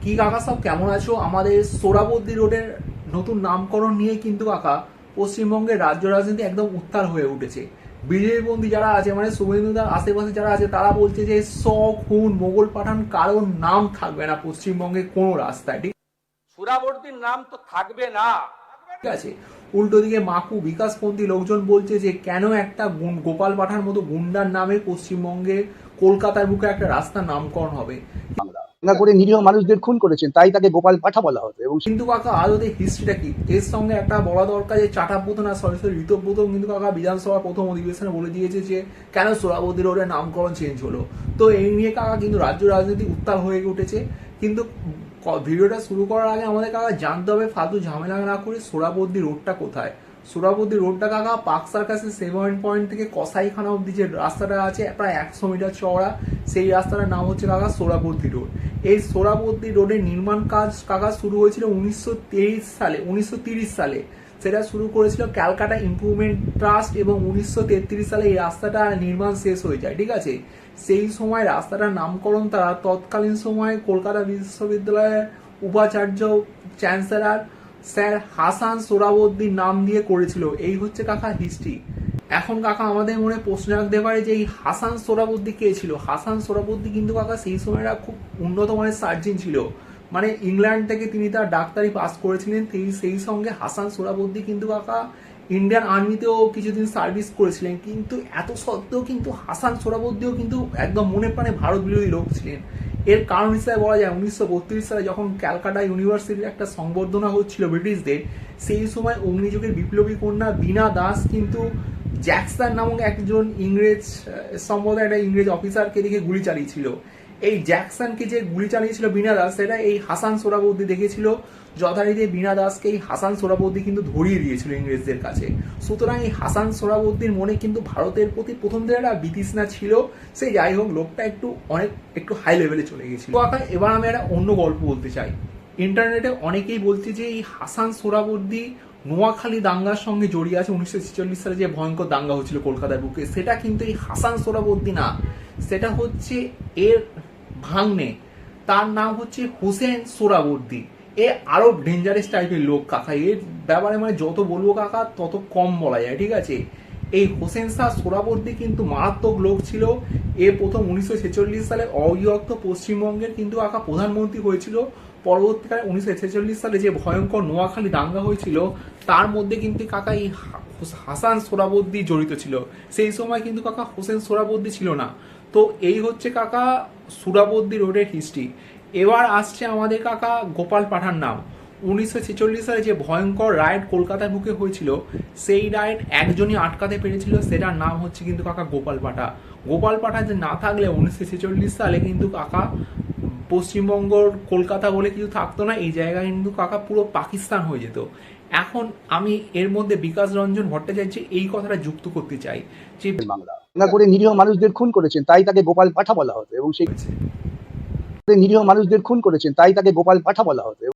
কি কাকা সব কেমন আছো? আমাদের সোহরাবর্দী রোডের নতুন নামকরণ নিয়ে কিন্তু কাকা পশ্চিমবঙ্গের রাজ্য রাজনীতি একদম উত্তাল হয়ে উঠেছে। বিজেপি বন্দী যারা আছে মানে শুভেন্দুদার আশেপাশে যারা আছে তারা বলছে যে খুন মোগল পাঠান কারোর নাম থাকবে না পশ্চিমবঙ্গে কোনো রাস্তায়, ঠিক সুরাবর্তীর নাম তো থাকবে না। আছে। উল্টো দিকে মাকু বিকাশপন্থী লোকজন বলছে যে কেন একটা গোপাল পাঠার মতো গুন্ডার নামে পশ্চিমবঙ্গে কলকাতার বুকে একটা রাস্তার নামকরণ হবে। দাঙ্গা করে নিরীহ মানুষদের খুন করেছেন, তাই তাকে গোপাল পাঠা বলা হতো। এবং কিন্তু কাকা আদতে হিস্ট্রিটা কি এর সঙ্গে একটা বলা দরকার যে চাটাব্রত না সরাসরি ঋতব্রত কিন্তু কাকা বিধানসভার প্রথম অধিবেশনে বলে দিয়েছে যে কেন সোহরাবর্দী রোডের নামকরণ চেঞ্জ হলো। তো এই নিয়ে কাকা কিন্তু রাজ্য রাজনীতি উত্তাল হয়ে উঠেছে। কিন্তু ভিডিওটা শুরু করার আগে আমাদের কাকা জানতে হবে ফালতু ঝামেলা না করে সোহরাবর্দী রোডটা কোথায়। সোহরাবর্দী রোডটা কাকা পার্ক সার্কাসের 7 পয়েন্ট থেকে কসাইখানা অব্দি যে রাস্তাটা আছে প্রায় 100 মিটার চওড়া, সেই রাস্তাটার নাম হচ্ছে কাকা সোহরাবর্দী রোড। এই সোহরাবর্দী রোডের নির্মাণ কাজ কাকা শুরু হয়েছিল 1930 সালে। সেটা শুরু করেছিল ক্যালকাটা ইমপ্রুভমেন্ট ট্রাস্ট এবং 1933 সালে এই রাস্তাটা নির্মাণ শেষ হয়ে যায়, ঠিক আছে। সেই সময় রাস্তাটার নামকরণ তারা তৎকালীন সময়ে কলকাতা বিশ্ববিদ্যালয়ের উপাচার্য চ্যান্সেলর স্যার হাসান সোহরাবর্দীর নাম দিয়ে করেছিল। এই হচ্ছে কাকা হিস্ট্রি। এখন কাকা আমাদের মনে প্রশ্ন রাখতে পারে যে এই হাসান সোহরাবর্দী কে ছিল। হাসান সোহরাবর্দী কিন্তু কাকা সেই সময়টা খুব উন্নত মানের সার্জন ছিল, মানে ইংল্যান্ড থেকে তিনি তার ডাক্তারি পাস করেছিলেন। সেই সঙ্গে হাসান সোহরাবর্দী কিন্তু কাকা ইন্ডিয়ান আর্মিতেও কিছুদিন সার্ভিস করেছিলেন। কিন্তু এত সত্ত্বেও কিন্তু হাসান সোহরাবর্দীও কিন্তু একদম মনে প্রাণে ভারত বিরোধী লোক ছিলেন। এর কারণ হিসেবে বলা যায় 1932 সালে যখন ক্যালকাটা ইউনিভার্সিটির একটা সংবর্ধনা হচ্ছিল ব্রিটিশদের, সেই সময় অগ্নিযুগের বিপ্লবী কন্যা বীণা দাস কিন্তু জ্যাকসন নামক একজন ইংরেজ সম্ভবত একটা ইংরেজ অফিসারকে দেখে গুলি চালিয়েছিল। এই জ্যাকসনকে যে গুলি চালিয়েছিল বীণা দাস, সেটা এই হাসান সোহরাবর্দী দেখেছিল। যথারীতি বীণা দাসকে এই হাসান সোহরাবর্দী কিন্তু ধরিয়ে দিয়েছিল ইংরেজদের কাছে। সুতরাং এই হাসান সোহরাবর্দীর মনে কিন্তু ভারতের প্রতি প্রথম থেকে একটা বিতৃষ্ণা ছিল। সে যাই হোক, লোকটা একটু হাই লেভেলে চলে গেছিল। এবার আমি একটা অন্য গল্প বলতে চাই। ইন্টারনেটে অনেকেই বলছে যে এই হাসান সোহরাবর্দী নোয়াখালী দাঙ্গার সঙ্গে জড়িয়ে আছে। 1946 সালে যে ভয়ঙ্কর দাঙ্গা হচ্ছিল কলকাতার বুকে, সেটা কিন্তু এই হাসান সোহরাবর্দী না, সেটা হচ্ছে এর ভাগ্নে। তার নাম হচ্ছে হোসেন সোহরাবর্দী। এ আরো ডেঞ্জারাস টাইপের লোক কাকা। এর ব্যাপারে মানে যত বলবো কাকা তত কম বলা যায়, ঠিক আছে। এই হোসেন শাহ সোহরাবর্দী কিন্তু মারাত্মক লোক ছিল। এ প্রথম 1946 সালে অবিভক্ত পশ্চিমবঙ্গের কিন্তু কাকা প্রধানমন্ত্রী হয়েছিল। পরবর্তীকালে 1946 সালে যে ভয়ঙ্কর নোয়াখালী দাঙ্গা হয়েছিল তার মধ্যে কিন্তু কাকা এই হাসান সোহরাবর্দী জড়িত ছিল। সেই সময় কিন্তু কাকা হোসেন সোহরাবর্দী ছিল না। তো এই হচ্ছে কাকা সোহরাবর্দী রোডের হিস্ট্রি। এবার আসছে আমাদের কাকা গোপাল পাঠার নাম। 1946 সালে যে ভয়ঙ্কর রাইড কলকাতার বুকে হয়েছিল, সেই রাইড একজনই আটকাতে পেরেছিল, সেটার নাম হচ্ছে কিন্তু কাকা গোপাল পাঠা। গোপাল পাঠা যে না থাকলে 1946 সালে কিন্তু কাকা পশ্চিমবঙ্গর কলকাতা বলে কিছু থাকতো না। এই জায়গায় কিন্তু কাকা পুরো পাকিস্তান হয়ে যেত। এখন আমি এর মধ্যে বিকাশ রঞ্জন ভট্টাচার্য এই কথাটা যুক্ত করতে চাই যে বাংলা দাঙ্গা করে নিরীহ মানুষদের খুন করেছেন, তাই তাকে গোপাল পাঠা বলা হতো। এবং সেই নিরীহ মানুষদের খুন করেছেন, তাই তাকে গোপাল পাঠা বলা হতো।